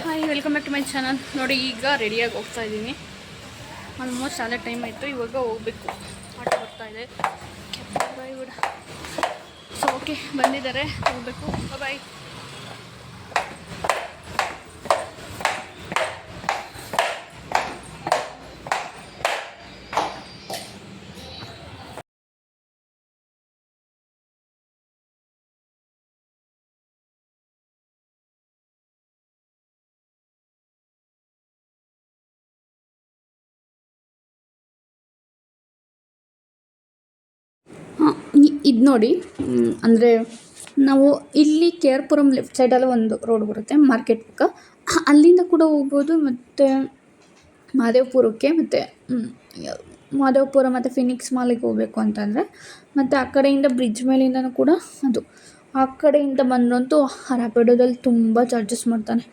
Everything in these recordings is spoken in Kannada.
Hi, welcome back to my channel. ನೋಡಿ, ಈಗ ರೆಡಿಯಾಗಿ ಹೋಗ್ತಾ ಇದ್ದೀನಿ. ಆಲ್ಮೋಸ್ಟ್ ಅದೇ ಟೈಮ್ ಆಯಿತು. ಇವಾಗ ಹೋಗಬೇಕು. ಆಟೋ ಬರ್ತಾ ಇದೆ. ಸೊ ಓಕೆ, ಬಂದಿದ್ದಾರೆ, ಹೋಗಬೇಕು. ಬಾಯ್. ಹಾಂ, ಇದು ನೋಡಿ, ಅಂದರೆ ನಾವು ಇಲ್ಲಿ ಕೆ ಆರ್ ಪುರಂ ಲೆಫ್ಟ್ ಸೈಡಲ್ಲಿ ಒಂದು ರೋಡ್ ಬರುತ್ತೆ, ಮಾರ್ಕೆಟ್ ಪಕ್ಕ. ಅಲ್ಲಿಂದ ಕೂಡ ಹೋಗ್ಬೋದು. ಮತ್ತು ಮಹದೇವಪುರಕ್ಕೆ, ಮತ್ತು ಮಹದೇವಪುರ ಮತ್ತು ಫಿನಿಕ್ಸ್ ಮಾಲಿಗೆ ಹೋಗಬೇಕು ಅಂತಂದರೆ, ಮತ್ತು ಆ ಕಡೆಯಿಂದ ಬ್ರಿಡ್ಜ್ ಮೇಲಿಂದನೂ ಕೂಡ ಅದು ಆ ಕಡೆಯಿಂದ ಬಂದ್ರಂತೂ ರ್ಯಾಪಿಡೋದಲ್ಲಿ ತುಂಬ ಚಾರ್ಜಸ್ ಮಾಡ್ತಾನೆ.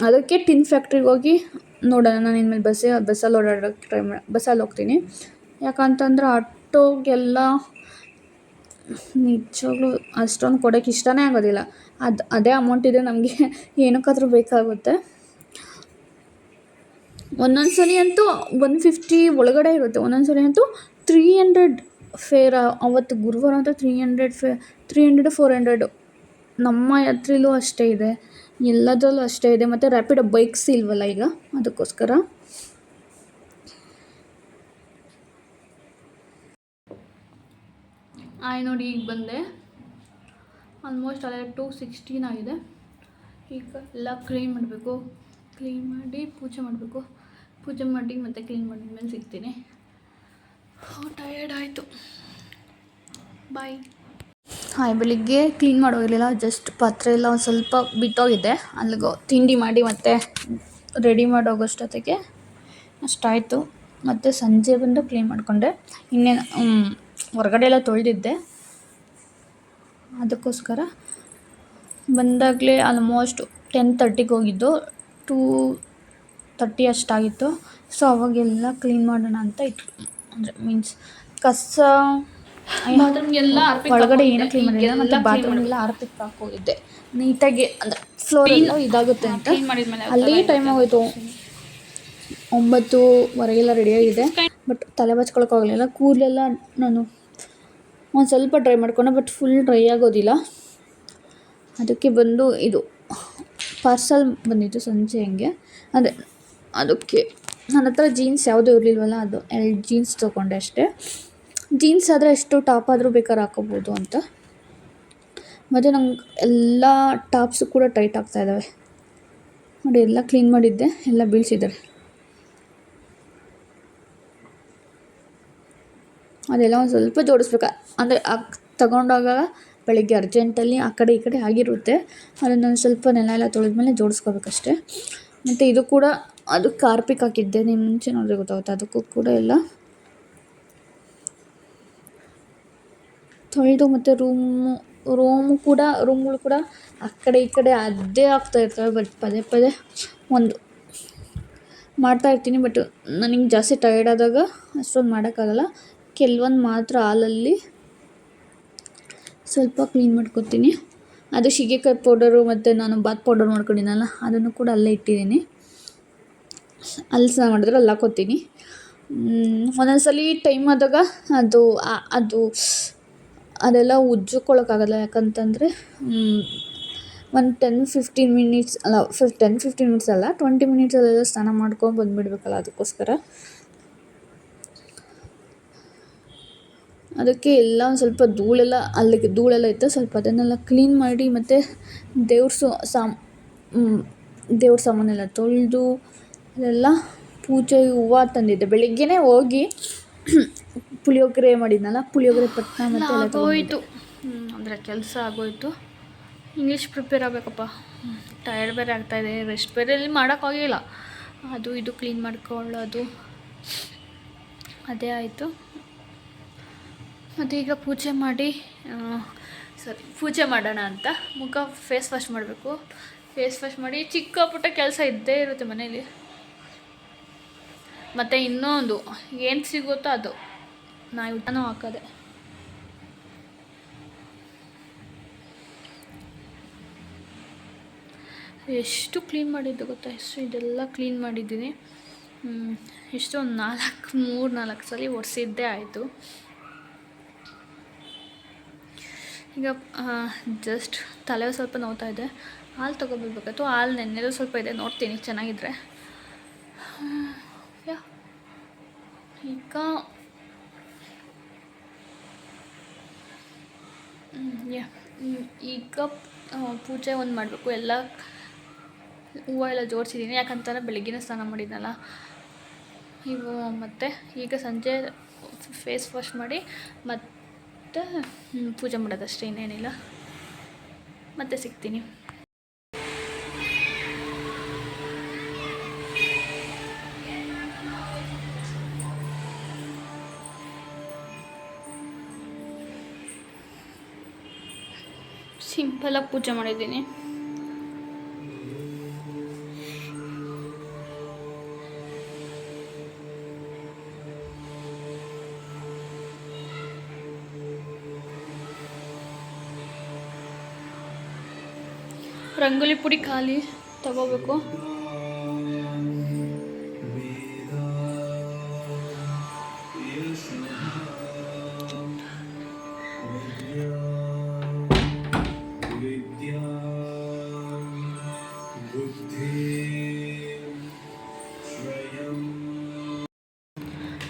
ಅದಕ್ಕೆ ಟಿನ್ ಫ್ಯಾಕ್ಟ್ರಿಗೆ ಹೋಗಿ ನೋಡೋಣ. ನಾನು ಇನ್ಮೇಲೆ ಬಸ್ಸಲ್ಲಿ ಓಡಾಡೋಕ್ಕೆ ಬಸ್ಸಲ್ಲಿ ಹೋಗ್ತೀನಿ. ಯಾಕಂತಂದ್ರೆ ಆಟೋಗೆಲ್ಲ ನಿಜವಾಗ್ಲೂ ಅಷ್ಟೊಂದು ಕೊಡೋಕ್ಕೆ ಇಷ್ಟನೇ ಆಗೋದಿಲ್ಲ. ಅದೇ ಅಮೌಂಟ್ ಇದೆ ನಮಗೆ ಏನಕ್ಕಾದ್ರೂ ಬೇಕಾಗುತ್ತೆ. ಒಂದೊಂದು ಸಲ ಅಂತೂ 150 ಒಳಗಡೆ ಇರುತ್ತೆ. ಒಂದೊಂದು ಸಲ ಅಂತೂ 300 ಫೇರ್. ಅವತ್ತು ಗುರುವಾರ ಅಂತೂ 300 400. ನಮ್ಮ ಯಾತ್ರೆಲೂ ಅಷ್ಟೇ ಇದೆ, ಎಲ್ಲದರಲ್ಲೂ ಅಷ್ಟೇ ಇದೆ. ಮತ್ತು ರ್ಯಾಪಿಡೋ ಬೈಕ್ಸ್ ಇಲ್ವಲ್ಲ ಈಗ, ಅದಕ್ಕೋಸ್ಕರ. ನೋಡಿ, ಈಗ ಬಂದೆ. ಆಲ್ಮೋಸ್ಟ್ ಅಲ್ಲೇ 2:16 ಆಗಿದೆ. ಈಗ ಎಲ್ಲ ಕ್ಲೀನ್ ಮಾಡಬೇಕು. ಕ್ಲೀನ್ ಮಾಡಿ ಪೂಜೆ ಮಾಡಬೇಕು. ಪೂಜೆ ಮಾಡಿ ಮತ್ತೆ ಕ್ಲೀನ್ ಮಾಡಿದ್ಮೇಲೆ ಸಿಗ್ತೀನಿ. ಟಯರ್ಡ್ ಆಯಿತು. ಬಾಯ್. ಹಾಯ್, ಬೆಳಿಗ್ಗೆ ಕ್ಲೀನ್ ಮಾಡೋಗಿರಲಿಲ್ಲ. ಜಸ್ಟ್ ಪಾತ್ರೆ ಎಲ್ಲ ಒಂದು ಸ್ವಲ್ಪ ಬಿಟ್ಟೋಗಿದ್ದೆ. ಅಲ್ಲಿಗೆ ತಿಂಡಿ ಮಾಡಿ ಮತ್ತೆ ರೆಡಿ ಮಾಡೋಗೋಷ್ಟೊತ್ತಿಗೆ ಅಷ್ಟಾಯಿತು. ಮತ್ತು ಸಂಜೆ ಬಂದು ಕ್ಲೀನ್ ಮಾಡಿಕೊಂಡೆ. ಇನ್ನೇನು ಹೊರಗಡೆ ಎಲ್ಲ ತೊಳೆದಿದ್ದೆ. ಅದಕ್ಕೋಸ್ಕರ ಬಂದಾಗಲೇ ಆಲ್ಮೋಸ್ಟ್ 10:30ಗೆ ಹೋಗಿದ್ದು, 2:30 ಅಷ್ಟಾಗಿತ್ತು. ಸೊ ಅವಾಗೆಲ್ಲ ಕ್ಲೀನ್ ಮಾಡೋಣ ಅಂತ ಇಟ್ಟು, ಅಂದರೆ ಮೀನ್ಸ್ ಕಸ ಬಾತ್ರೂಮ್ಗೆಲ್ಲ ಒಳಗಡೆ ಏನೋ ಕ್ಲೀನ್ ಮಾಡಿಲ್ಲ. ಮತ್ತು ಬಾತ್ರೂಮ್ಗೆಲ್ಲ ಆರ್ಪಿಕ್ ಹಾಕೋಗಿದ್ದೆ ನೀಟಾಗಿ, ಅಂದರೆ ಫ್ಲೋರೆಲ್ಲ ಇದಾಗುತ್ತೆ ಅಂತ. ಅಲ್ಲಿ ಟೈಮ್ ಆಗೋಯ್ತು. 9:00ವರೆಗೆಲ್ಲ ರೆಡಿಯಾಗಿದೆ. ಬಟ್ ತಲೆ ಬಚ್ಕೊಳಕ್ಕೆ ಹೋಗಲಿಲ್ಲ. ಕೂದಲೆಲ್ಲ ನಾನು ಒಂದು ಸ್ವಲ್ಪ ಡ್ರೈ ಮಾಡ್ಕೊಂಡೆ, ಬಟ್ ಫುಲ್ ಡ್ರೈ ಆಗೋದಿಲ್ಲ. ಅದಕ್ಕೆ ಬಂದು ಇದು ಪಾರ್ಸಲ್ ಬಂದಿತ್ತು ಸಂಜೆ ಹಂಗೆ. ಅದೇ ಅದಕ್ಕೆ ನನ್ನ ಹತ್ರ ಜೀನ್ಸ್ ಯಾವುದೂ ಇರಲಿಲ್ವಲ್ಲ, ಅದು 2 ಜೀನ್ಸ್ ತೊಗೊಂಡೆ ಅಷ್ಟೇ. ಜೀನ್ಸ್ ಆದರೆ ಎಷ್ಟು ಟಾಪ್ ಆದರೂ ಬೇಕಾದ್ರೆ ಹಾಕೋಬೋದು ಅಂತ. ಮತ್ತು ನಂಗೆ ಎಲ್ಲ ಟಾಪ್ಸು ಕೂಡ ಟೈಟ್ ಆಗ್ತಾಯಿದ್ದಾವೆ ನೋಡಿ. ಎಲ್ಲ ಕ್ಲೀನ್ ಮಾಡಿದ್ದೆ, ಎಲ್ಲ ಬೀಳ್ಸಿದ್ದಾರೆ. ಅದೆಲ್ಲ ಒಂದು ಸ್ವಲ್ಪ ಜೋಡಿಸ್ಬೇಕು. ಅಂದರೆ ತಗೊಂಡಾಗ ಬೆಳಗ್ಗೆ ಅರ್ಜೆಂಟಲ್ಲಿ ಆ ಕಡೆ ಈ ಕಡೆ ಆಗಿರುತ್ತೆ. ಅದನ್ನೊಂದು ಸ್ವಲ್ಪ ನೆಲ ಎಲ್ಲ ತೊಳೆದ್ಮೇಲೆ ಜೋಡಿಸ್ಕೋಬೇಕಷ್ಟೆ. ಮತ್ತು ಇದು ಕೂಡ ಅದಕ್ಕೆ ಆರ್ಪಿಕ್ ಹಾಕಿದ್ದೆ. ನೀವು ಮುಂಚೆ ನೋಡಿದ್ರೆ ಗೊತ್ತಾಗುತ್ತೆ. ಅದಕ್ಕೂ ಕೂಡ ಎಲ್ಲ ತೊಳೆದು, ಮತ್ತು ರೂಮ್ಗಳು ಕೂಡ ಆ ಕಡೆ ಈ ಕಡೆ ಅದೇ ಆಗ್ತಾಯಿರ್ತವೆ. ಬಟ್ ಪದೇ ಪದೇ ಒಂದು ಮಾಡ್ತಾಯಿರ್ತೀನಿ. ಬಟ್ ನನಗೆ ಜಾಸ್ತಿ ಟಯರ್ಡ್ ಆದಾಗ ಅಷ್ಟೊಂದು ಮಾಡೋಕ್ಕಾಗಲ್ಲ. ಕೆಲವೊಂದು ಮಾತ್ರ ಹಾಲಲ್ಲಿ ಸ್ವಲ್ಪ ಕ್ಲೀನ್ ಮಾಡ್ಕೊತೀನಿ. ಅದು ಸೀಗೆಕಾಯಿ ಪೌಡರು ಮತ್ತು ನಾನು ಬಾತ್ ಪೌಡರ್ ಮಾಡ್ಕೊಂಡಿನಲ್ಲ, ಅದನ್ನು ಕೂಡ ಅಲ್ಲೇ ಇಟ್ಟಿದ್ದೀನಿ. ಅಲ್ಲಿ ಸ್ನಾನ ಮಾಡಿದ್ರೆ ಅಲ್ಲಿ ಹಾಕ್ಕೋತೀನಿ. ಒಂದೊಂದು ಸಲ ಟೈಮ್ ಆದಾಗ ಅದೆಲ್ಲ ಉಜ್ಜಿಕೊಳ್ಳೋಕ್ಕಾಗಲ್ಲ. ಯಾಕಂತಂದರೆ ಒಂದು 10-15 ಮಿನಿಟ್ಸ್ ಅಲ್ಲ, 10-15 ಮಿನಿಟ್ಸ್ ಅಲ್ಲ, 20 ಮಿನಿಟ್ಸಲ್ಲೆಲ್ಲ ಸ್ನಾನ ಮಾಡ್ಕೊಂಡು ಬಂದುಬಿಡ್ಬೇಕಲ್ಲ. ಅದಕ್ಕೆ ಎಲ್ಲ ಒಂದು ಸ್ವಲ್ಪ ಧೂಳೆಲ್ಲ ಇತ್ತು. ಸ್ವಲ್ಪ ಅದನ್ನೆಲ್ಲ ಕ್ಲೀನ್ ಮಾಡಿ, ಮತ್ತು ದೇವ್ರ ಸಾಮಾನೆಲ್ಲ ತೊಳೆದು, ಅದೆಲ್ಲ ಪೂಜೆ ಹೂವು ತಂದಿದ್ದೆ. ಬೆಳಿಗ್ಗೆನೇ ಹೋಗಿ ಪುಳಿಯೋಗರೆ ಮಾಡಿದ್ನಲ್ಲ, ಪುಳಿಯೋಗರೆ ಪಟ್ನ ಮತ್ತು ಎಲ್ಲ ಆಗೋಯಿತು. ಅಂದರೆ ಕೆಲಸ ಆಗೋಯಿತು. English prepare ಆಗಬೇಕಪ್ಪ. ಟಯರ್ಡ್ ಬೇರೆ ಆಗ್ತಾಯಿದೆ. ರೆಸ್ಟ್ ಬೇರೆ ಎಲ್ಲಿ ಮಾಡೋಕ್ಕಾಗಿಲ್ಲ. ಅದು ಇದು ಕ್ಲೀನ್ ಮಾಡ್ಕೊಳ್ಳೋದು ಅದೇ ಆಯಿತು. ಮತ್ತು ಈಗ ಪೂಜೆ ಮಾಡೋಣ ಅಂತ ಫೇಸ್ ವಾಶ್ ಮಾಡಬೇಕು. ಫೇಸ್ ವಾಶ್ ಮಾಡಿ ಚಿಕ್ಕ ಪುಟ್ಟ ಕೆಲಸ ಇದ್ದೇ ಇರುತ್ತೆ ಮನೇಲಿ. ಮತ್ತು ಇನ್ನೊಂದು ಏನು ಸಿಗುತ್ತೋ ಅದು ನಾನು ಹಾಕೋದೆ. ಎಷ್ಟು ಕ್ಲೀನ್ ಮಾಡಿದ್ದು ಗೊತ್ತಾ, ಎಷ್ಟು ಇದೆಲ್ಲ ಕ್ಲೀನ್ ಮಾಡಿದ್ದೀನಿ. ಎಷ್ಟು ಒಂದು 3-4 ಸಲ ಒರೆಸಿದ್ದೇ ಆಯಿತು. ಈಗ ಜಸ್ಟ್ ತಲೆ ಸ್ವಲ್ಪ ನೋವ್ತಾ ಇದೆ, ಹಾಲು ತೊಗೊಬರ್ಬೇಕಾಯ್ತು. ಹಾಲು ನೆನ್ನೆದು ಸ್ವಲ್ಪ ಇದೆ, ನೋಡ್ತೀನಿ ಚೆನ್ನಾಗಿದ್ರೆ. ಈಗ ಪೂಜೆ ಒಂದು ಮಾಡಬೇಕು. ಎಲ್ಲ ಹೂವು ಎಲ್ಲ ಜೋಡಿಸಿದ್ದೀನಿ, ಯಾಕಂತಂದರೆ ಬೆಳಗ್ಗಿನ ಸ್ನಾನ ಮಾಡಿದ್ನಲ್ಲ ಇವು. ಮತ್ತು ಈಗ ಸಂಜೆ ಫೇಸ್ ವಾಶ್ ಮಾಡಿ ಮತ್ತು ಪೂಜೆ ಮಾಡೋದಷ್ಟೇ, ಇನ್ನೇನಿಲ್ಲ. ಮತ್ತೆ ಸಿಗ್ತೀನಿ. ಸಿಂಪಲಾಗಿ ಪೂಜೆ ಮಾಡಿದ್ದೀನಿ. ರಂಗೋಲಿ ಪುಡಿ ಖಾಲಿ ತಗೋಬೇಕು.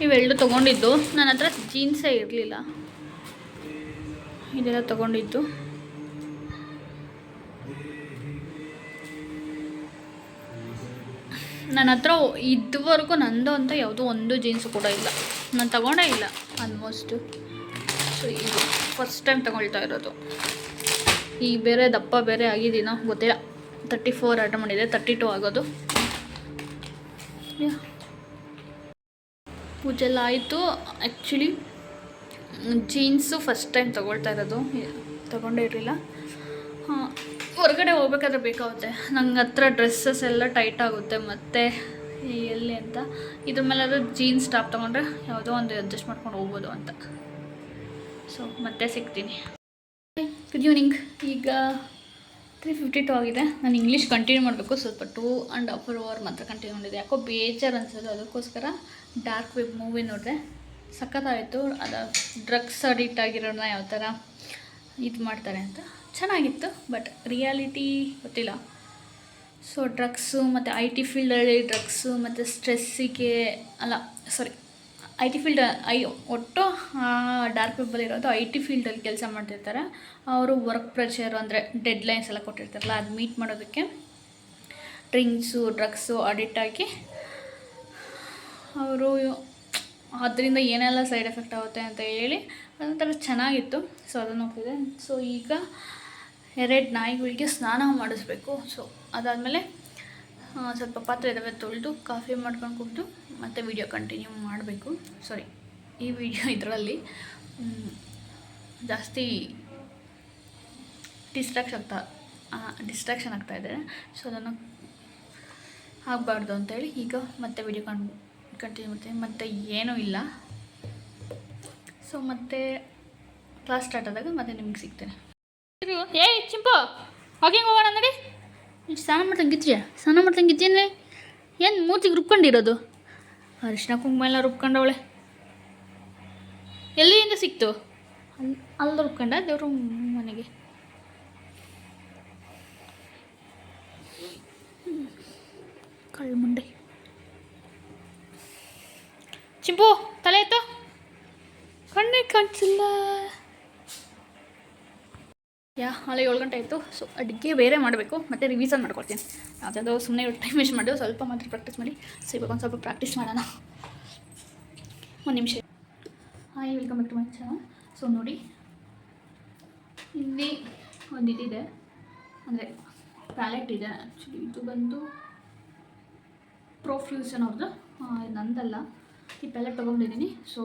ಇವೆರಡು ತೊಗೊಂಡಿದ್ದು, ನನ್ನ ಹತ್ರ ಜೀನ್ಸೇ ಇರಲಿಲ್ಲ, ಇದೆಲ್ಲ ತೊಗೊಂಡಿದ್ದು. ನನ್ನ ಹತ್ರ ಇದುವರೆಗೂ ನಂದು ಅಂತ ಯಾವುದೋ ಒಂದು ಜೀನ್ಸು ಕೂಡ ಇಲ್ಲ, ನಾನು ತಗೊಂಡೇ ಇಲ್ಲ ಆಲ್ಮೋಸ್ಟು. ಸೊ ಇದು ಫಸ್ಟ್ ಟೈಮ್ ತೊಗೊಳ್ತಾ ಇರೋದು. ಈಗ ಬೇರೆ ದಪ್ಪ ಬೇರೆ ಆಗಿದ್ದೀನೋ ಗೊತ್ತಿಲ್ಲ. 34 ಆರ್ಡರ್ ಮಾಡಿದೆ, 32 ಆಗೋದು. ಪೂಜೆ ಎಲ್ಲ ಆಯಿತು. ಆ್ಯಕ್ಚುಲಿ ಜೀನ್ಸು ಫಸ್ಟ್ ಟೈಮ್ ತೊಗೊಳ್ತಾ ಇರೋದು, ತೊಗೊಂಡೇ ಇರಲಿಲ್ಲ. ಹೊರಗಡೆ ಹೋಗ್ಬೇಕಾದ್ರೆ ಬೇಕಾಗುತ್ತೆ, ನಂಗೆ ಹತ್ರ ಡ್ರೆಸ್ಸಸ್ ಎಲ್ಲ ಟೈಟ್ ಆಗುತ್ತೆ ಮತ್ತು ಎಲ್ಲಿ ಅಂತ. ಇದ್ರ ಮೇಲಾದರೂ ಜೀನ್ಸ್ ಟಾಪ್ ತೊಗೊಂಡ್ರೆ ಯಾವುದೋ ಒಂದು ಅಡ್ಜಸ್ಟ್ ಮಾಡ್ಕೊಂಡು ಹೋಗ್ಬೋದು ಅಂತ. ಸೊ ಮತ್ತೆ ಸಿಗ್ತೀನಿ. Good evening. ಈಗ 3:52 ಆಗಿದೆ. ನಾನು ಇಂಗ್ಲೀಷ್ ಕಂಟಿನ್ಯೂ ಮಾಡಬೇಕು, ಸ್ವಲ್ಪ 2.5 hour ಮಾತ್ರ ಕಂಟಿನ್ಯೂ ಮಾಡಿದೆ. ಯಾಕೋ ಬೇಜಾರು ಅನ್ಸೋದು, ಅದಕ್ಕೋಸ್ಕರ ಡಾರ್ಕ್ ವೆಬ್ ಮೂವಿ ನೋಡಿದೆ, ಸಖತ್ತಾಯಿತು. ಅದು ಡ್ರಗ್ಸ್ ಅಡಿಕ್ಟ್ ಆಗಿರೋಣ ಯಾವ ಥರ ಇದು ಮಾಡ್ತಾರೆ ಅಂತ ಚೆನ್ನಾಗಿತ್ತು. ಬಟ್ ರಿಯಾಲಿಟಿ ಗೊತ್ತಿಲ್ಲ. ಸೊ ಡ್ರಗ್ಸು ಮತ್ತು IT ಫೀಲ್ಡಲ್ಲಿ ಡ್ರಗ್ಸು ಮತ್ತು ಸ್ಟ್ರೆಸ್ಸಿಗೆ IT ಫೀಲ್ಡ್ ಒಟ್ಟು ಡಾರ್ಕ್ ವೆಬ್ಬಲ್ಲಿರೋದು IT ಫೀಲ್ಡಲ್ಲಿ ಕೆಲಸ ಮಾಡ್ತಿರ್ತಾರೆ. ಅವರು ವರ್ಕ್ ಪ್ರೆಷರು ಅಂದರೆ ಡೆಡ್ಲೈನ್ಸ್ ಎಲ್ಲ ಕೊಟ್ಟಿರ್ತಾರಲ್ಲ, ಅದು ಮೀಟ್ ಮಾಡೋದಕ್ಕೆ ಡ್ರಿಂಕ್ಸು ಡ್ರಗ್ಸು ಅಡಿಕ್ಟ್ ಆಗಿ ಅವರು ಅದರಿಂದ ಏನೆಲ್ಲ ಸೈಡ್ ಎಫೆಕ್ಟ್ ಆಗುತ್ತೆ ಅಂತ ಹೇಳಿ ಅದೊಂಥರ ಚೆನ್ನಾಗಿತ್ತು. ಸೊ ಅದನ್ನು ಹೋಗ್ತಿದೆ. ಸೊ ಈಗ 2 ನಾಯಿಗಳಿಗೆ ಸ್ನಾನ ಮಾಡಿಸ್ಬೇಕು. ಸೊ ಅದಾದಮೇಲೆ ಸ್ವಲ್ಪ ಪಾತ್ರೆ ಇದ್ದಾವೆ, ತೊಳೆದು ಕಾಫಿ ಮಾಡ್ಕೊಂಡು ಕುಡಿದು ಮತ್ತೆ ವಿಡಿಯೋ ಕಂಟಿನ್ಯೂ ಮಾಡಬೇಕು. ಈ ವಿಡಿಯೋ ಇದರಲ್ಲಿ ಜಾಸ್ತಿ ಡಿಸ್ಟ್ರಾಕ್ಷನ್ ಆಗ್ತಾಯಿದೆ. ಸೊ ಅದನ್ನು ಆಗಬಾರ್ದು ಅಂತೇಳಿ ಈಗ ಮತ್ತೆ ವಿಡಿಯೋ ಕಂಟಿನ್ಯೂ ಮಾಡ್ತೀನಿ. ಮತ್ತು ಏನೂ ಇಲ್ಲ. ಸೊ ಮತ್ತೆ ಕ್ಲಾಸ್ ಸ್ಟಾರ್ಟ್ ಆದಾಗ ಮತ್ತೆ ನಿಮ್ಗೆ ಸಿಗ್ತೇನೆ. ಏಯ್ ಚಿಂಪು, ವಾಕಿಂಗ್ ಹೋಗೋಣ ನಡಿ. ಸ್ನಾನ ಮಾಡ್ದಂಗಿದ್ದೀಯ ಏನು ಮೂರ್ತಿಗೆ ರುಬ್ಕೊಂಡಿರೋದು? ಅರಿಶಿನ ಕುಂಕುಮ ಎಲ್ಲ ರುಬ್ಕೊಂಡವಳೆ. ಎಲ್ಲಿಂದ ಸಿಕ್ತು? ಅಲ್ಲಿ ರುಬ್ಕೊಂಡ ದೇವ್ರ ಮನೆಗೆ. ಕಳ್ಳು ಮುಂಡೆ. ಚಿಂಪು ತಲೆ ಎತ್ತು, ಕಣ್ಣೇ ಕಾಣಿಸಿಲ್ಲ. ನಾಳೆ 7 ಗಂಟೆ ಆಯಿತು. ಸೊ ಅಡುಗೆ ಬೇರೆ ಮಾಡಬೇಕು, ಮತ್ತು ರಿವಿಸನ್ ಮಾಡ್ಕೊಳ್ತೀನಿ. ಯಾವುದಾದ್ರು ಸುಮ್ಮನೆ ಟೈಮ್ ವೇಸ್ಟ್ ಮಾಡಿದ್ರು, ಸ್ವಲ್ಪ ಮಾತ್ರ ಪ್ರಾಕ್ಟೀಸ್ ಮಾಡಿ. ಸೊ ಇವಾಗ ಒಂದು ಸ್ವಲ್ಪ ಪ್ರಾಕ್ಟೀಸ್ ಮಾಡೋಣ. ಒಂದು ನಿಮಿಷ. Hi, welcome back to my channel. So ನೋಡಿ, ಇಲ್ಲಿ ಒಂದು ಇದಿದೆ, ಅಂದರೆ ಪ್ಯಾಲೆಟ್ ಇದೆ. ಆ್ಯಕ್ಚುಲಿ ಇದು ಬಂದು ಪ್ರೊಫ್ಯೂಷನ್ ಅವ್ರದ್ದು, ನಂದಲ್ಲ. ಈ ಪ್ಯಾಲೆಟ್ ತೊಗೊಂಡಿದ್ದೀನಿ. So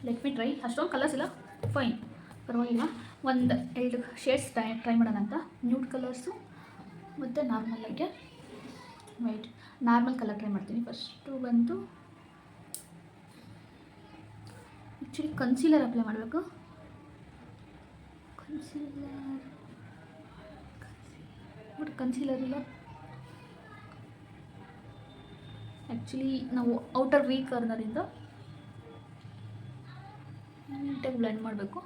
let me try. ಅಷ್ಟೊಂದು ಕಲರ್ಸ್ ಇಲ್ಲ, ಫೈನ್, ಪರವಾಗಿಲ್ಲ. 1-2 ಶೇಡ್ಸ್ ಟ್ರೈ ಮಾಡೋಣ ಅಂತ. ನ್ಯೂಡ್ ಕಲರ್ಸು ಮತ್ತು ನಾರ್ಮಲಾಗೆ ನಾರ್ಮಲ್ ಕಲರ್ ಟ್ರೈ ಮಾಡ್ತೀನಿ. ಫಸ್ಟು ಬಂದು ಆ್ಯಕ್ಚುಲಿ ಕನ್ಸೀಲರ್ ಅಪ್ಲೈ ಮಾಡಬೇಕು. ಕನ್ಸೀಲರ್ ಇಲ್ಲ, ಆ್ಯಕ್ಚುಲಿ ನಾವು ಔಟರ್ ವಿ ಕಾರ್ನರಿಂದ ನೀಟಾಗಿ ಬ್ಲೆಂಡ್ ಮಾಡಬೇಕು.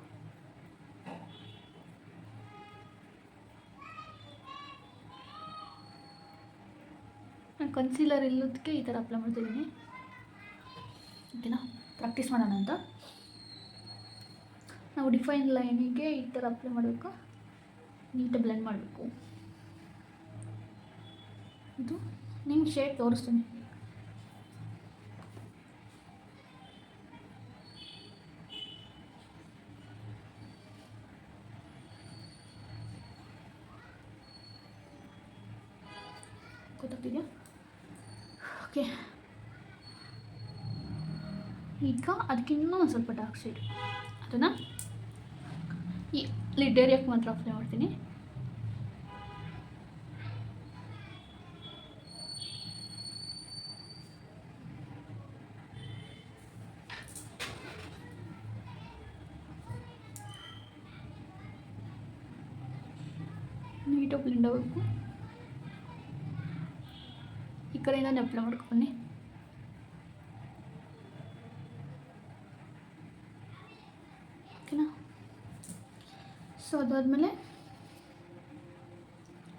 ನಾನು ಕನ್ಸೀಲರ್ ಇಲ್ಲದಕ್ಕೆ ಈ ಥರ ಅಪ್ಲೈ ಮಾಡ್ತಿದ್ದೀನಿ. ಓಕೆನಾ, ಪ್ರಾಕ್ಟೀಸ್ ಮಾಡೋಣ ಅಂತ. ನಾವು ಡಿಫೈನ್ ಲೈನಿಗೆ ಈ ಥರ ಅಪ್ಲೈ ಮಾಡಬೇಕು, ನೀಟಾಗಿ ಬ್ಲೆಂಡ್ ಮಾಡಬೇಕು. ಇದು ನಿಮ್ಗೆ ಶೇಡ್ ತೋರಿಸ್ತೀನಿ. ಗೊತ್ತಾಗ್ತಿದೆಯಾ? ಓಕೆ, ಈಗ ಅದಕ್ಕಿನ್ನೂ ಒಂದು ಸ್ವಲ್ಪ ಡಾರ್ಕ್ ಶೇಡ್ ಅದನ್ನು ಈ ಲಿಡ್ ಏರಿಯಾಕ್ಕೆ ಮಾತ್ರ ಅಪ್ಲೈ ಮಾಡ್ತೀನಿ. ನೀಟಾಗಿ ಬ್ಲೆಂಡ್ ಆಗಬೇಕು. ಈ ಕಡೆಯಿಂದ ಅಪ್ಲೈ ಮಾಡ್ಕೊಂಡು ಓಕೆನಾ. ಸೊ ಅದಾದಮೇಲೆ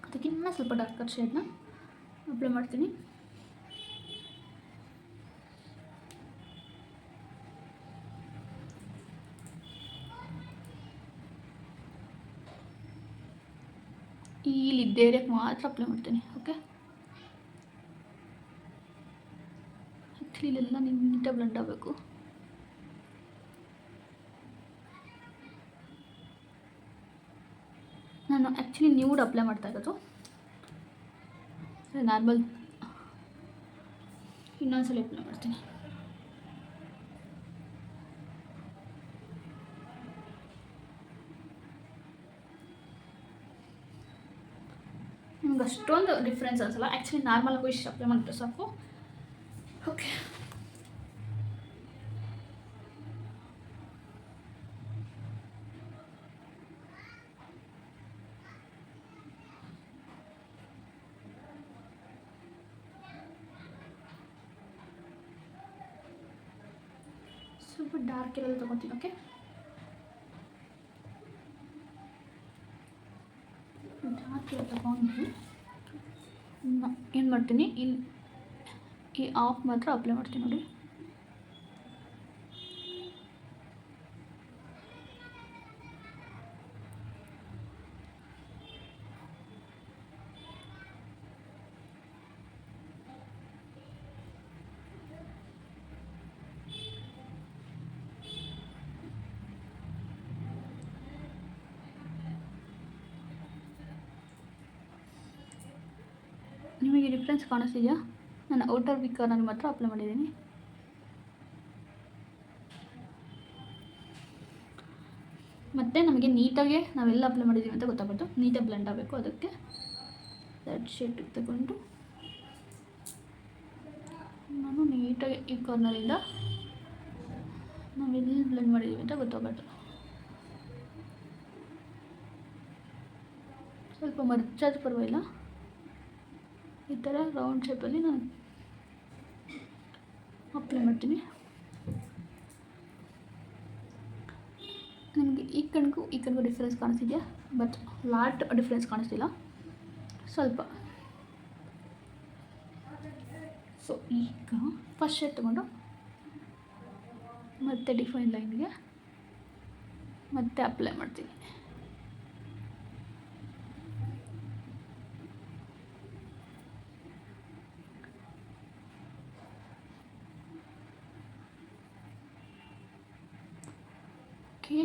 ಅದಕ್ಕಿನ್ನ ಸ್ವಲ್ಪ ಡಾರ್ಕರ್ ಶೇಡ್ನ ಅಪ್ಲೈ ಮಾಡ್ತೀನಿ. ಈ ಲಿಡ್ ಏರಿಯಾಕ್ಕೆ ಮಾತ್ರ ಅಪ್ಲೈ ಮಾಡ್ತೀನಿ. ಓಕೆ, ಆ್ಯಕ್ಚುಲಿ ಇಲ್ಲೆಲ್ಲ ನೀಟಾಗಿ ಬ್ಲೆಂಡ್ ಆಗಬೇಕು. ನಾನು ಆ್ಯಕ್ಚುಲಿ ನ್ಯೂಡ್ ಅಪ್ಲೈ ಮಾಡ್ತಾ ಇರೋದು, ನಾರ್ಮಲ್ ಇನ್ನೊಂದ್ಸಲ ಅಪ್ಲೈ ಮಾಡ್ತೀನಿ. ನಿಮ್ಗೆ ಅಷ್ಟೊಂದು ಡಿಫ್ರೆನ್ಸ್ ಅನ್ಸಲ್ಲ, ಆ್ಯಕ್ಚುಲಿ ನಾರ್ಮಲ್ ಇಷ್ಟು ಅಪ್ಲೈ ಮಾಡಿದ್ರೆ ಸಾಕು. ಓಕೆ, ಸ್ವಲ್ಪ ಡಾರ್ಕ್ ಇರೋದು ತೊಗೊತೀನಿ. ಓಕೆ, ಡಾರ್ಕ್ ಇರೋ ತೊಗೊಂಡು ಏನು ಮಾಡ್ತೀನಿ, ಇಲ್ಲಿ ಈ ಆಫ್ ಮಾತ್ರ ಅಪ್ಲೈ ಮಾಡ್ತೀನಿ ನೋಡಿ. ನಿಮಗೆ ಡಿಫ್ರೆನ್ಸ್ ಕಾಣಿಸ್ತಿದೆಯಾ? ನಾನು ಔಟರ್ ವಿ ಕಾರ್ನರ್ ಮಾತ್ರ ಅಪ್ಲೈ ಮಾಡಿದ್ದೀನಿ. ಮತ್ತು ನಮಗೆ ನೀಟಾಗಿ ನಾವೆಲ್ಲ ಅಪ್ಲೈ ಮಾಡಿದ್ದೀವಿ ಅಂತ ಗೊತ್ತಾಗ್ಬೋದು. ನೀಟಾಗಿ ಬ್ಲೆಂಡ್ ಆಗಬೇಕು. ಅದಕ್ಕೆ ರೆಡ್ ಶೇಡ್ ತಗೊಂಡು ನಾನು ನೀಟಾಗಿ ಈ ಕಾರ್ನರಿಂದ ನಾವೆಲ್ಲಿ ಬ್ಲೆಂಡ್ ಮಾಡಿದ್ದೀವಿ ಅಂತ ಗೊತ್ತಾಗ್ಬಾರ್ದು. ಸ್ವಲ್ಪ ಮರ್ಚಾದ ಪರವಾಗಿಲ್ಲ, ಈ ಥರ ರೌಂಡ್ ಶೇಪಲ್ಲಿ ನಾನು ಅಪ್ಲೈ ಮಾಡ್ತೀನಿ. ನಿಮಗೆ ಈ ಕಣ್ಗೂ ಡಿಫ್ರೆನ್ಸ್ ಕಾಣಿಸ್ತಿದೆಯಾ? ಬಟ್ ಲಾಟ್ ಡಿಫ್ರೆನ್ಸ್ ಕಾಣಿಸ್ತಿಲ್ಲ, ಸ್ವಲ್ಪ. ಸೊ ಈಗ ಫಸ್ಟ್ ಶೇಡ್ ತೊಗೊಂಡು ಮತ್ತೆ ಡಿಫೈನ್ ಲೈನ್ಗೆ ಮತ್ತೆ ಅಪ್ಲೈ ಮಾಡ್ತೀನಿ. ಓಕೆ,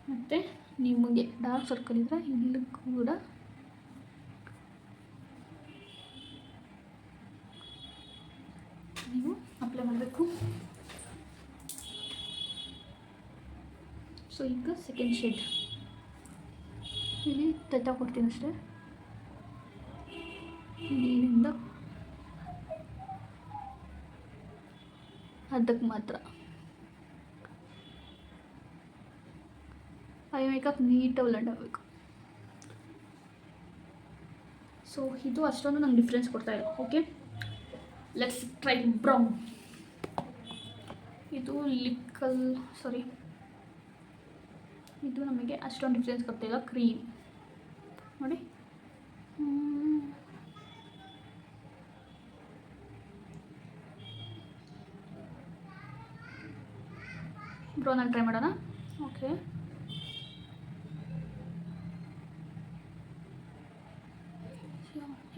ಮತ್ತು ನಿಮಗೆ ಡಾರ್ಕ್ ಸರ್ಕಲ್ ಇದ್ದರೆ ಇಲ್ಲೂ ಕೂಡ ನೀವು ಅಪ್ಲೈ ಮಾಡಬೇಕು. ಸೊ ಈಗ ಸೆಕೆಂಡ್ ಶೇಡ್ ಇಲ್ಲಿ ಕೊಡ್ತೀನಿ ಅಷ್ಟೇ. ಇಲ್ಲಿಂದ ಅದಕ್ಕೆ ಮಾತ್ರ ಐ ಮೇಕಪ್ ನೀಟಾಗಿ ಬ್ಲೆಂಡ್ ಆಗಬೇಕು. ಸೊ ಇದು ಅಷ್ಟೊಂದು ನಂಗೆ ಡಿಫ್ರೆನ್ಸ್ ಕೊಡ್ತಾಯಿಲ್ಲ. Okay, let's try brown. ಇದು ಲಿಕ್ಕಲ್ ಸಾರಿ, ಇದು ನಮಗೆ ಅಷ್ಟೊಂದು ಡಿಫ್ರೆನ್ಸ್ ಗೊತ್ತಿಲ್ಲ. ಕ್ರೀಮ್ ನೋಡಿ, ಬ್ರೌನಲ್ಲಿ ಟ್ರೈ ಮಾಡೋಣ. Okay,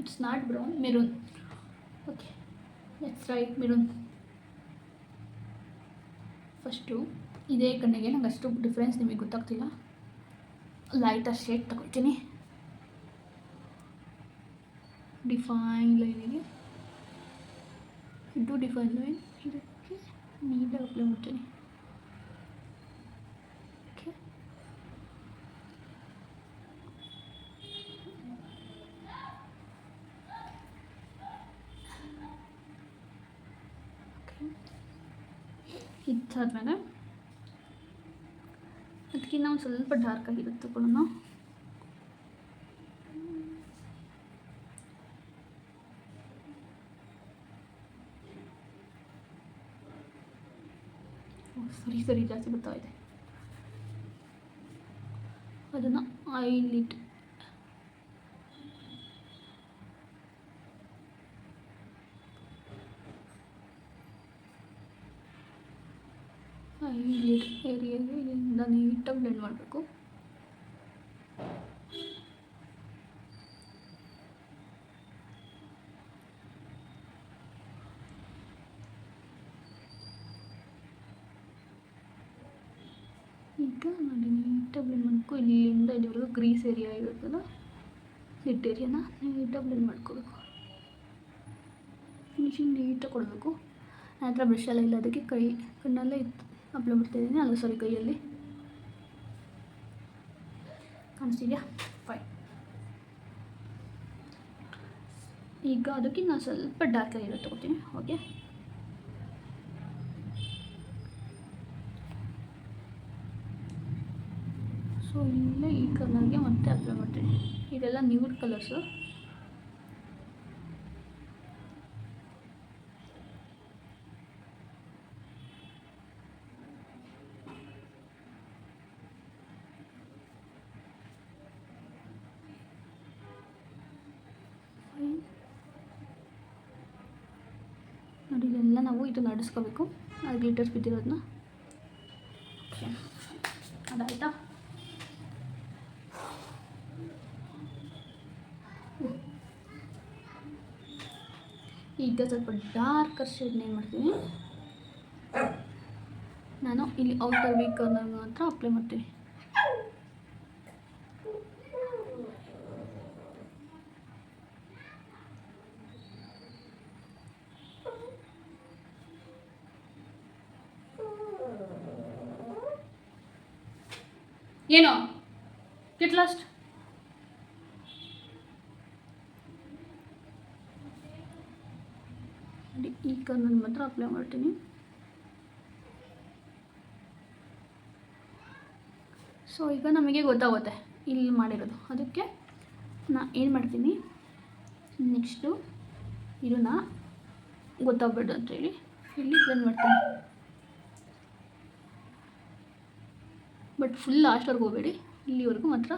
it's not brown, maroon. Okay, let's try maroon. First ಇದೇ ಕಣ್ಣಿಗೆ ನಂಗೆ ಅಷ್ಟು ಡಿಫ್ರೆನ್ಸ್ ನಿಮಗೆ ಗೊತ್ತಾಗ್ತಿಲ್ಲ. ಲೈಟರ್ ಶೇಡ್ ತಗೊಳ್ತೀನಿ. ಡಿಫೈನ್ ಲೈನಿಗೆ ಇದು ಡಿಫೈನ್ ಲೈನ್, ಇದಕ್ಕೆ ನೀಟಾಗಿ ಅಪ್ಲೈ ಮಾಡ್ತೀನಿ. ಓಕೆ, ಇದಾದ್ಮೇಲೆ ಅದಕ್ಕೆ ನಾವು ಸ್ವಲ್ಪ ಡಾರ್ಕ್ ಆಗಿರುತ್ತೆ ತಗೊಳ್ಳೋಣ. ಸರಿ ಜಾಸ್ತಿ ಬರ್ತಾ ಇದೆ. ಅದನ್ನು ಐಲಿಡ್ ಏರಿಯಾಗೆ ಇಲ್ಲಿಂದ ನೀಟಾಗಿ ಬ್ಲೆಂಡ್ ಮಾಡಬೇಕು. ಈಗ ನೋಡಿ ನೀಟಾಗಿ ಬ್ಲೆಂಡ್ ಮಾಡಬೇಕು. ಇಲ್ಲಿಂದ ಇಲ್ಲಿವರೆಗೂ ಗ್ರೀಸ್ ಏರಿಯಾ ಇರುತ್ತಲ್ಲ, ಲಿಟ್ ಏರಿಯಾನ ನೀಟಾಗಿ ಬ್ಲೆಂಡ್ ಮಾಡ್ಕೋಬೇಕು. ಫಿನಿಶಿಂಗ್ ನೀಟಾಗಿ ಕೊಡಬೇಕು. ನನ್ನ ಹತ್ರ ಬ್ರಷ್ ಎಲ್ಲ ಇಲ್ಲ, ಅದಕ್ಕೆ ಕಣ್ಣಲ್ಲೇ ಅಪ್ಲೈ ಮಾಡ್ತಾಯಿದ್ದೀನಿ. ಅಲ್ಲ ಸಾರಿ, ಕೈಯಲ್ಲಿ ಕಾಣಿಸ್ತಿದೆಯಾ? ಫೈನ್. ಈಗ ಅದಕ್ಕೆ ನಾನು ಸ್ವಲ್ಪ ಡಾರ್ಕ್ ಆಗಿರೋ ತೊಗೋತೀನಿ. ಓಕೆ, ಸೊ ಇಲ್ಲೇ ಈ ಕಲರ್ಗೆ ಮತ್ತೆ ಅಪ್ಲೈ ಮಾಡ್ತೀನಿ. ಇದೆಲ್ಲ ನ್ಯೂಡ್ ಕಲರ್ಸು. ನೋಡಿ, ಇದೆಲ್ಲ ನಾವು ಇದು ನಡೆಸ್ಕೋಬೇಕು, ಅದು ಗ್ಲಿಟರ್ಸ್ ಬಿದ್ದಿರೋದನ್ನ. ಓಕೆ, ಅದಾಯ್ತಾ? ಈಗ ಸ್ವಲ್ಪ ಡಾರ್ಕರ್ ಶೇಡ್ನ ಏನು ಮಾಡ್ತೀನಿ, ನಾನು ಇಲ್ಲಿ ಔಟರ್ ವಿ ಕಾರ್ನರ್ ಮಾತ್ರ ಅಪ್ಲೈ ಮಾಡ್ತೀನಿ. ಏನೋ ಗೆಟ್ ಲಾಸ್ಟ್. ಈ ಕಾರ್ನರ್ ಮಾತ್ರ ಅಪ್ಲೈ ಮಾಡ್ತೀನಿ. ಸೊ ಈಗ ನಮಗೆ ಗೊತ್ತಾಗುತ್ತೆ ಇಲ್ಲಿ ಮಾಡಿರೋದು. ಅದಕ್ಕೆ ನಾನು ಏನು ಮಾಡ್ತೀನಿ, ನೆಕ್ಸ್ಟು ಇದನ್ನು ಗೊತ್ತಾಗ್ಬೇಡ ಅಂತೇಳಿ ಇಲ್ಲಿ ಬ್ಲೆಂಡ್ ಮಾಡ್ತೀನಿ. ಬಟ್ ಫುಲ್ ಲಾಸ್ಟ್ವರೆಗೂ ಹೋಗಬೇಡಿ, ಇಲ್ಲಿವರೆಗೂ ಮಾತ್ರ.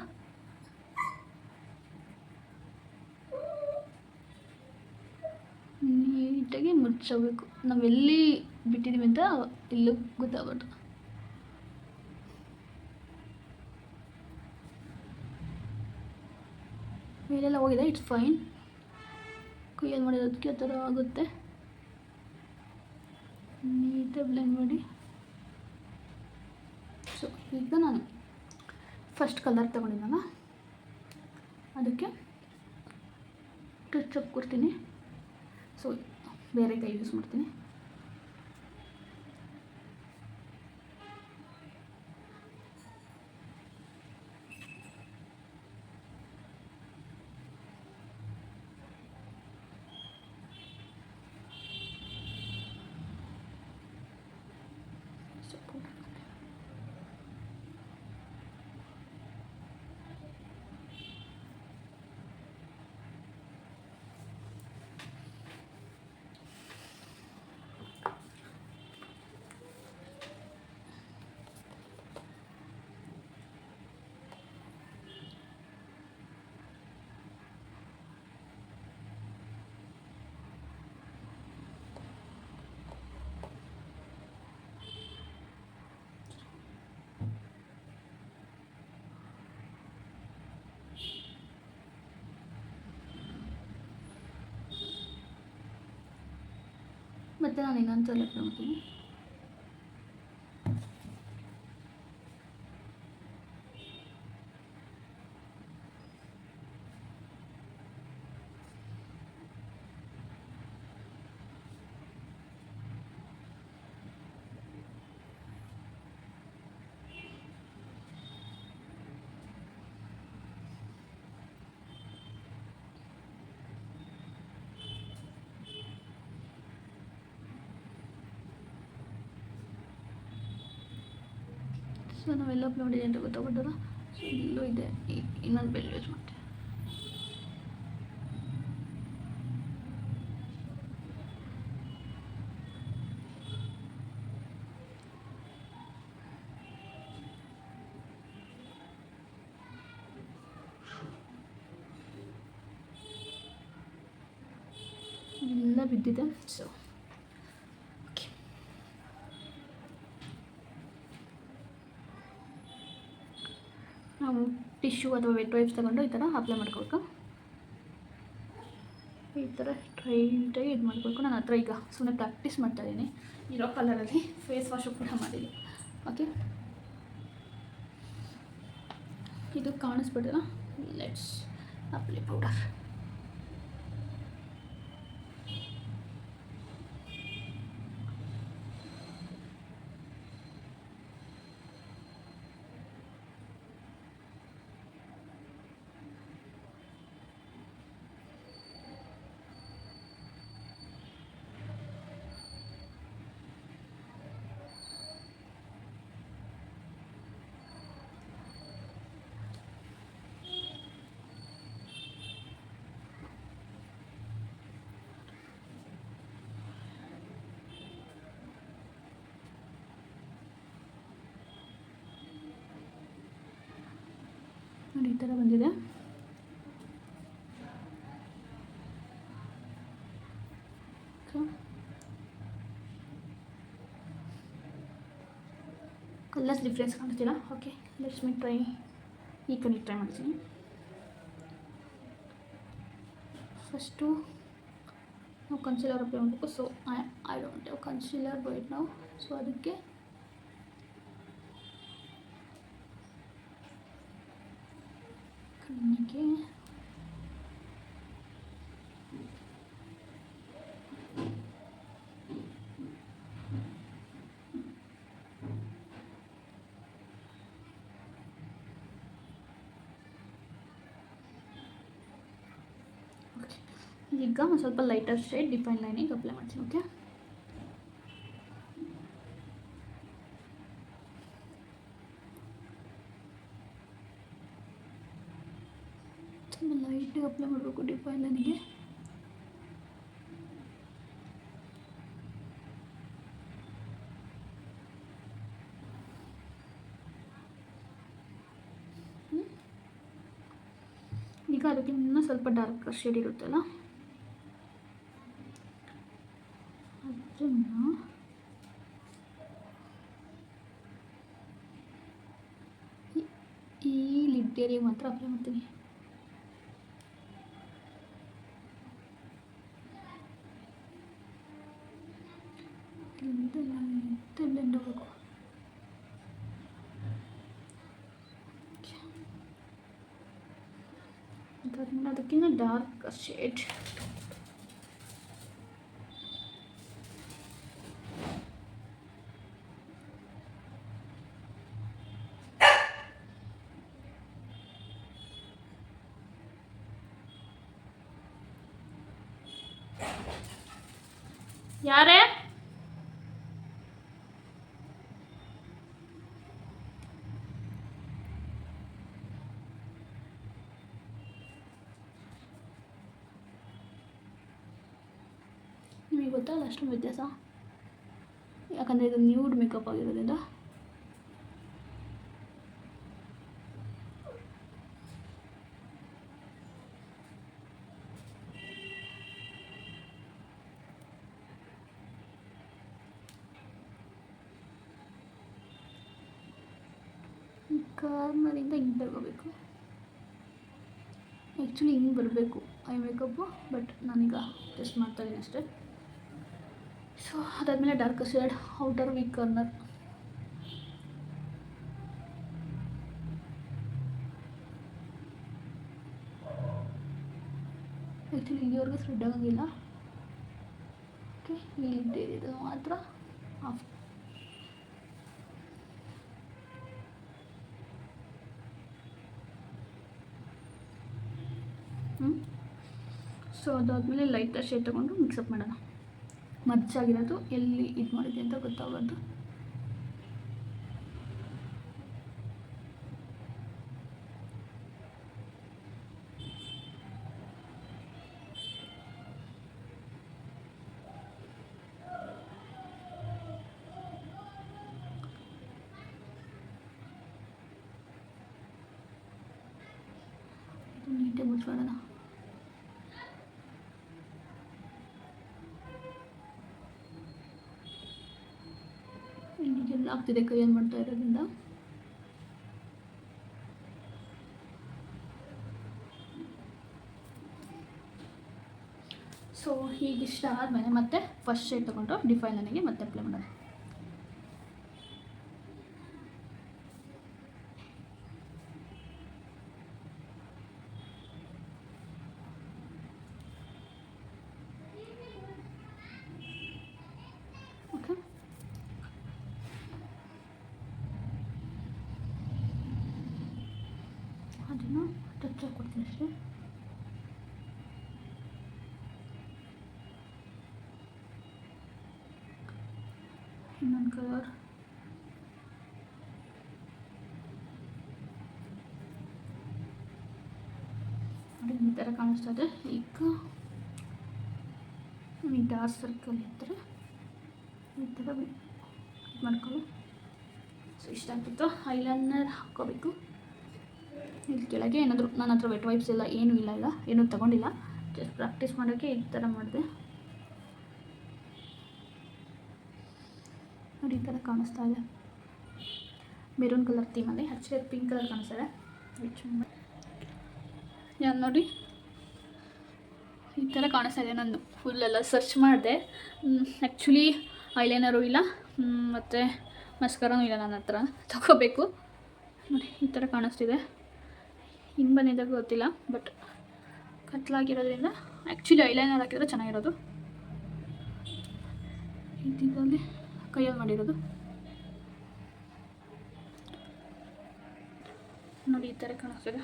ನೀಟಾಗಿ ಮುಚ್ಚಬೇಕು. ನಾವೆಲ್ಲಿ ಬಿಟ್ಟಿದ್ದೀವಿ ಅಂತ ಎಲ್ಲೂ ಗೊತ್ತಾಗಬಾರ್ದು. ಮೇಲೆಲ್ಲ ಹೋಗಿದೆ, ಇಟ್ಸ್ ಫೈನ್. ಕೈಯಲ್ಲಿ ಮಾಡಿರೋದಕ್ಕೆ ಆ ಥರ ಆಗುತ್ತೆ. ನೀಟಾಗಿ ಬ್ಲೆಂಡ್ ಮಾಡಿ. ಸೊ ಈಗ ನಾನು ಫಸ್ಟ್ ಕಲರ್ ತಗೊಂಡಿದ್ದಾಗ ಅದಕ್ಕೆ ಟಚ್ ಅಪ್ ಕೊಡ್ತೀನಿ. ಸೊ ಬೇರೆ ಕೈ ಯೂಸ್ ಮಾಡ್ತೀನಿ. ಮತ್ತು ನಾನು ಇನ್ನೊಂದು ಸಲ ಅಪ್ಲೈ ಮಾಡ್ತೀನಿ. ಸೊ ನಾವೆಲ್ಲ ಅಪ್ಲೈ ಮಾಡಿದೆ ಅಂತ ಗೊತ್ತಾಗ್ಬಿಟ್ಟಲ್ಲ. ಸೊ ಇಲ್ಲೂ ಇದೆ, ಇನ್ನೊಂದು ಬೆಲ್ ಯೂಸ್ ಮಾಡ್ತೀನಿ. ಎಲ್ಲ ಬಿದ್ದಿದೆ. ಸೊ ಓಕೆ, ನಾವು ಟಿಶ್ಯೂ ಅಥವಾ ವೆಟ್ ವೈಪ್ಸ್ ತಗೊಂಡು ಈ ಥರ ಅಪ್ಲೈ ಮಾಡ್ಕೋಬೇಕು. ಈ ಥರ ಸ್ಟ್ರೈಟಾಗಿ ಇದು ಮಾಡಬೇಕು. ನಾನು ಹತ್ರ ಈಗ ಸುಮ್ಮನೆ ಪ್ರಾಕ್ಟೀಸ್ ಮಾಡ್ತಾಯಿದ್ದೀನಿ. ಇರೋ ಕಲರಲ್ಲಿ ಫೇಸ್ ವಾಶು ಕೂಡ ಮಾಡಿದ್ದೀನಿ. ಓಕೆ, ಇದು ಕಾಣಿಸ್ಬಿಡಲ್ಲ. Let's apply powder. ನೋಡಿ ಈ ಥರ ಬಂದಿದೆ. ಕಲರ್ಸ್ ಡಿಫ್ರೆನ್ಸ್ ಕಾಣಿಸ್ತಿಲ್ಲ. Okay, let's me try. ಈ ಕಡೆ ಟ್ರೈ ಮಾಡ್ತೀನಿ. ಫಸ್ಟು ನಾವು ಕನ್ಸಿಲರ್ ಅಪ್ಲೈ ಮಾಡಬೇಕು. So I don't have concealer right now. So ಅದಕ್ಕೆ ಕಣ್ಣಿಗೆ ಈಗ ಒಂದು ಸ್ವಲ್ಪ ಲೈಟರ್ ಶೇಡ್ ಡಿಫೈನ್ ಲೈನಿಗೆ ಅಪ್ಲೈ ಮಾಡ್ತೀನಿ. ಓಕೆ, ಲೈಟಾಗಿ ಅಪ್ಲೈ ಮಾಡಬೇಕು ಡಿಫೈನ್ ಲೈನಿಗೆ. ಈಗ ಅದಕ್ಕೆ ಇನ್ನೂ ಸ್ವಲ್ಪ ಡಾರ್ಕ್ ಶೇಡ್ ಇರುತ್ತಲ್ಲ, ಅದನ್ನು ಈ ಲಿಡ್ ಏರಿಯಾಗೆ ಮಾತ್ರ ಅಪ್ಲೈ ಮಾಡ್ತೀನಿ. ಬ್ಲೆಂಡ್ ಹೋಗಬೇಕು. ಅದಾದ್ಮೇಲೆ ಅದಕ್ಕಿಂತ ಡಾರ್ಕ್ ಶೇಡ್ ಯಾರೇ ನಿಮಗೆ ಗೊತ್ತಲ್ಲ ಅಷ್ಟು ವ್ಯತ್ಯಾಸ, ಯಾಕಂದರೆ ಇದು ನ್ಯೂಡ್ ಮೇಕಪ್ ಆಗಿರೋದ್ರಿಂದ. ಕಾರ್ನರಿಂದ ಹಿಂಗೆ ತಗೋಬೇಕು. ಆ್ಯಕ್ಚುಲಿ ಹಿಂಗೆ ಬರಬೇಕು ಐ ಮೇಕಪ್ಪು, ಬಟ್ ನಾನೀಗ ಟೆಸ್ಟ್ ಮಾಡ್ತಾಯಿದ್ದೀನಿ ಅಷ್ಟೇ. ಸೊ ಅದಾದಮೇಲೆ dark shade outer V corner. Actually ಇಲ್ಲಿವರೆಗೂ ಸ್ಪ್ರೆಡ್ ಆಗೋಂಗಿಲ್ಲ. ಓಕೆ, ಇಲ್ಲಿದ್ದು ಮಾತ್ರ ಆಫ್. ಸೊ ಅದಾದಮೇಲೆ ಲೈಟರ್ ಶೇಡ್ ತೊಗೊಂಡು ಮಿಕ್ಸಪ್ ಮಾಡೋಣ. ಮರ್ಚಾಗಿರೋದು ಎಲ್ಲಿ ಇದು ಮಾಡಿದೆ ಅಂತ ಗೊತ್ತಾಗೋದು. ನೀಟಾಗಿ ಮುಚ್ಚಿಬಿಡೋಣ. ಇಲ್ಲಿಗೆಲ್ಲ ಆಗ್ತಿದೆ ಕೈಯಲ್ಲಿ ಮಾಡ್ತಾ ಇರೋದ್ರಿಂದ. ಸೊ ಹೀಗಿಷ್ಟ ಆದಮೇಲೆ ಮತ್ತೆ ಫಸ್ಟ್ ಶೇಡ್ ತೊಗೊಂಡು ಡಿಫೈನ್ ನನಗೆ ಮತ್ತೆ ಅಪ್ಲೈ ಮಾಡೋಣ. ಓಕೆ, ಅದನ್ನು ಟಚ್ ಹಾಕ್ಕೊಡ್ತೀನಿ ಅಷ್ಟೇ. ಇನ್ನೊಂದು ಕಲರ್ ನೋಡಿ ಈ ಥರ ಕಾಣಿಸ್ತಾ ಇದೆ. ಈಗ ಈ ಡಾರ್ಕ್ ಸರ್ಕಲ್ ಇದ್ದರೆ ಈ ಥರ ಇದು ಮಾಡ್ಕೊಳ್ಳಿ. ಸೊ ಇಷ್ಟ ಆಗ್ತಿತ್ತು. ಐಲೈನರ್ ಹಾಕ್ಕೋಬೇಕು. ಇಲ್ಲಿ ಕೆಳಗೆ ಏನಾದರೂ ನನ್ನ ಹತ್ರ ವೆಟ್ ವೈಪ್ಸ್ ಎಲ್ಲ ಏನೂ ಇಲ್ಲ, ಏನೂ ತೊಗೊಂಡಿಲ್ಲ. ಜಸ್ಟ್ ಪ್ರಾಕ್ಟೀಸ್ ಮಾಡೋಕ್ಕೆ ಈ ಥರ ಮಾಡಿದೆ. ನೋಡಿ ಈ ಥರ ಕಾಣಿಸ್ತಾ ಇದೆ. ಮೆರೂನ್ ಕಲರ್ ಥೀಮಲ್ಲಿ ಆ್ಯಕ್ಚುಲಿ ಅದು ಪಿಂಕ್ ಕಲರ್ ಕಾಣಿಸ್ತಾ ಇದೆ. ನಾನು ನೋಡಿ ಈ ಥರ ಕಾಣಿಸ್ತಾ ಇದೆ. ನಾನು ಫುಲ್ಲೆಲ್ಲ ಸರ್ಚ್ ಮಾಡಿದೆ. ಆ್ಯಕ್ಚುಲಿ ಐಲೈನರು ಇಲ್ಲ ಮತ್ತು ಮಸ್ಕರನೂ ಇಲ್ಲ ನನ್ನ ಹತ್ರ, ತಗೋಬೇಕು. ನೋಡಿ ಈ ಥರ ಕಾಣಿಸ್ತಿದೆ. ಹಿಂಗೆ ಬಂದಿದ್ದಾಗ ಗೊತ್ತಿಲ್ಲ, ಬಟ್ ಕತ್ಲಾಗಿರೋದ್ರಿಂದ ಆ್ಯಕ್ಚುಲಿ ಐಲೈನರ್ ಹಾಕಿದ್ರೆ ಚೆನ್ನಾಗಿರೋದು. ಇದರಲ್ಲಿ ಕೈಯಲ್ಲಿ ಮಾಡಿರೋದು ನೋಡಿ ಈ ಥರ ಕಾಣಿಸ್ತಿದೆ.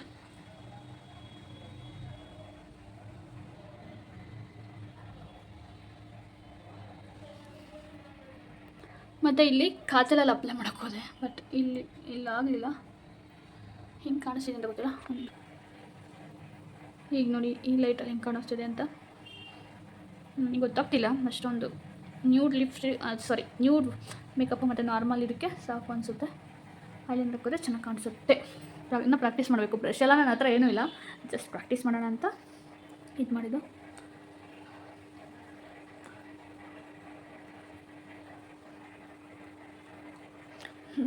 ಮತ್ತು ಇಲ್ಲಿ ಕಾಜಲಲ್ಲಿ ಅಪ್ಲೈ ಮಾಡೋಕ್ಕೆ ಹೋದೆ, ಬಟ್ ಇಲ್ಲಾಗಲಿಲ್ಲ. ಹಿಂಗೆ ಕಾಣಿಸ್ತಿದೆ ಅಂತ ಗೊತ್ತಿಲ್ಲ. ಈಗ ನೋಡಿ ಈ ಲೈಟಲ್ಲಿ ಹೆಂಗೆ ಕಾಣಿಸ್ತಿದೆ ಅಂತ ನನಗೆ ಗೊತ್ತಾಗ್ತಿಲ್ಲ. ಅಷ್ಟೊಂದು ನ್ಯೂಡ್ ನ್ಯೂಡ್ ಮೇಕಪ್ ಮತ್ತು ನಾರ್ಮಲ್ ಇದಕ್ಕೆ ಸಾಕು ಅನಿಸುತ್ತೆ. ಐಲೈನರ್ ಹಾಕಿದ್ರೆ ಚೆನ್ನಾಗಿ ಕಾಣಿಸುತ್ತೆ. ಇನ್ನೂ ಪ್ರಾಕ್ಟೀಸ್ ಮಾಡಬೇಕು. ಬ್ರಷ್ ಎಲ್ಲ ನನ್ನ ಹತ್ರ ಏನೂ ಇಲ್ಲ, ಜಸ್ಟ್ ಪ್ರಾಕ್ಟೀಸ್ ಮಾಡೋಣ ಅಂತ ಇದು ಮಾಡಿದ್ದು.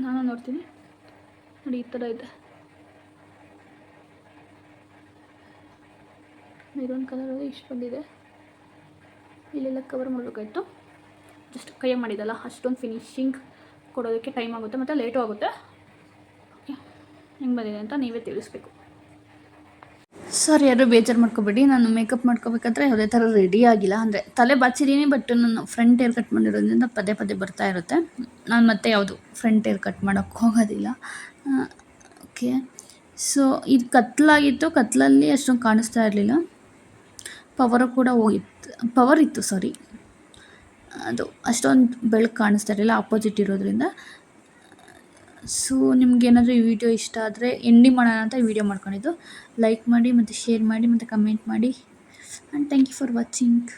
ನಾನು ನೋಡ್ತೀನಿ ನೋಡಿ ಈ ಥರ ಇದೆ. ಮೆರೂನ್ ಕಲರ್ ಇಷ್ಟು ಬಂದಿದೆ. ಇಲ್ಲೆಲ್ಲ ಕವರ್ ಮಾಡಬೇಕಾಯ್ತು. ಜಸ್ಟ್ ಕೈಯಾಗಿ ಮಾಡಿದ್ದಲ್ಲ, ಅಷ್ಟೊಂದು ಫಿನಿಶಿಂಗ್ ಕೊಡೋದಕ್ಕೆ ಟೈಮ್ ಆಗುತ್ತೆ ಮತ್ತು ಲೇಟು ಆಗುತ್ತೆ. ಓಕೆ, ಹೆಂಗೆ ಬಂದಿದೆ ಅಂತ ನೀವೇ ತಿಳಿಸ್ಬೇಕು. ಸರ್ ಯಾರು ಬೇಜಾರು ಮಾಡ್ಕೊಬೇಡಿ. ನಾನು ಮೇಕಪ್ ಮಾಡ್ಕೋಬೇಕಾದ್ರೆ ಯಾವುದೇ ಥರ ರೆಡಿ ಆಗಿಲ್ಲ. ಅಂದರೆ ತಲೆ ಬಾಚಿದ್ದೀನಿ, ಬಟ್ ನಾನು ಫ್ರಂಟ್ ಏರ್ ಕಟ್ ಮಾಡಿರೋದ್ರಿಂದ ಪದೇ ಪದೇ ಬರ್ತಾ ಇರುತ್ತೆ. ನಾನು ಮತ್ತೆ ಯಾವುದು ಫ್ರಂಟ್ ಏರ್ ಕಟ್ ಮಾಡೋಕ್ಕೆ ಹೋಗೋದಿಲ್ಲ. ಓಕೆ, ಸೊ ಇದು ಕತ್ಲಾಗಿತ್ತು. ಕತ್ಲಲ್ಲಿ ಅಷ್ಟೊಂದು ಕಾಣಿಸ್ತಾ ಇರಲಿಲ್ಲ. ಪವರು ಕೂಡ ಪವರ್ ಇತ್ತು, ಅದು ಅಷ್ಟೊಂದು ಬೆಳಕು ಕಾಣಿಸ್ತಾ ಇರಲಿಲ್ಲ, ಆಪೋಸಿಟ್ ಇರೋದ್ರಿಂದ. ಸೊ ನಿಮ್ಗೇನಾದರೂ ಈ ವಿಡಿಯೋ ಇಷ್ಟ ಆದರೆ ಎಂಡಿಂಗ್ ಮಾಡೋಣ ಅಂತ ಈ ವಿಡಿಯೋ ಮಾಡ್ಕೊಂಡಿದ್ದು. ಲೈಕ್ ಮಾಡಿ ಮತ್ತು ಶೇರ್ ಮಾಡಿ ಮತ್ತು ಕಮೆಂಟ್ ಮಾಡಿ. And thank you for watching.